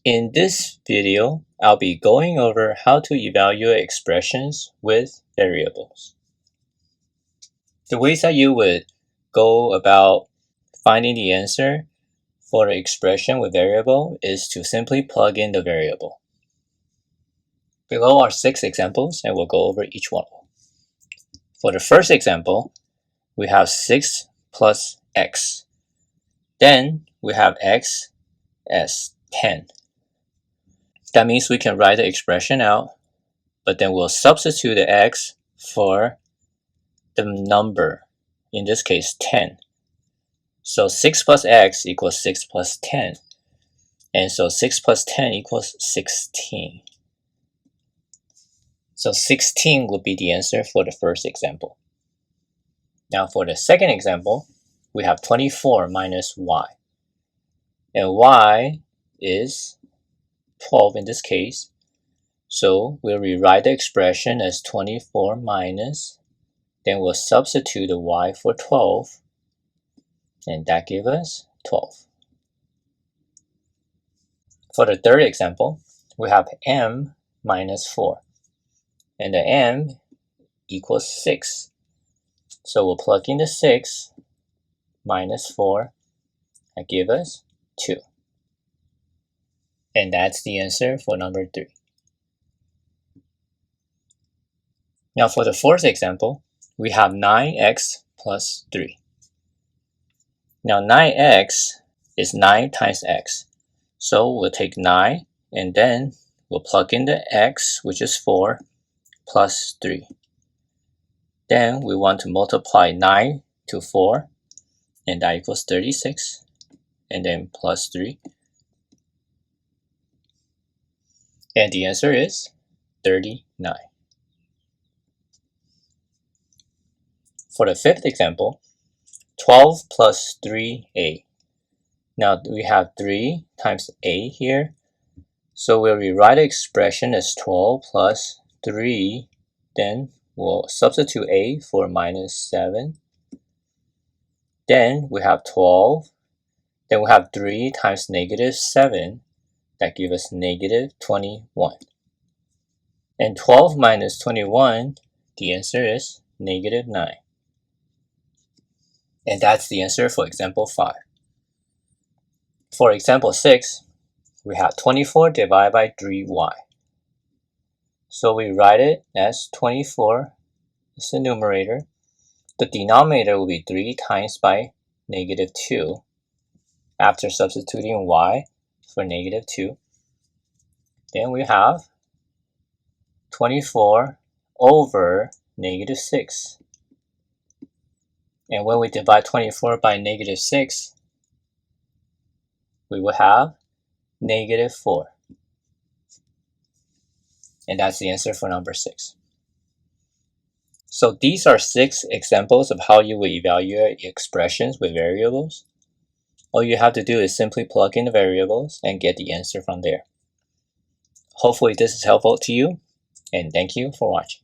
In this video, I'll be going over how to evaluate expressions with variables. The ways that you would go about finding the answer for the expression with variable is to simply plug in the variable. Below are 6 examples, and we'll go over each one. For the first example, we have 6 plus x. Then we have x as 10. That means we can write the expression out, but then we'll substitute the x for the number, in this case 10. So 6 plus x equals 6 plus 10. And so 6 plus 10 equals 16. So 16 would be the answer for the first example. Now for the second example, we have 24 minus y. And y is 12 in this case. So we'll rewrite the expression as 24 minus, then we'll substitute the y for 12, and that gives us 12. For the third example, we have m minus 4. And the m equals 6. So we'll plug in the 6 minus 4, that gives us 2. And that's the answer for number 3. Now for the fourth example, we have 9x plus 3. Now 9x is 9 times x. So we'll take 9 and then we'll plug in the x, which is 4, plus 3. Then we want to multiply 9 to 4, and that equals 36, and then plus 3. And the answer is 39. For the fifth example, 12 plus 3a. Now we have 3 times a here. So we'll rewrite the expression as 12 plus 3. Then we'll substitute a for minus 7. Then we have 12. Then we have 3 times negative 7. That gives us negative 21. And 12 minus 21, the answer is negative 9. And that's the answer for example 5. For example 6, we have 24 divided by 3y. So we write it as 24 is the numerator. The denominator will be 3 times by negative 2 after substituting y for negative 2. Then we have 24 over negative 6. And when we divide 24 by negative 6, we will have negative 4. And that's the answer for number 6. So these are 6 examples of how you will evaluate expressions with variables. All you have to do is simply plug in the variables and get the answer from there. Hopefully this is helpful to you, and thank you for watching.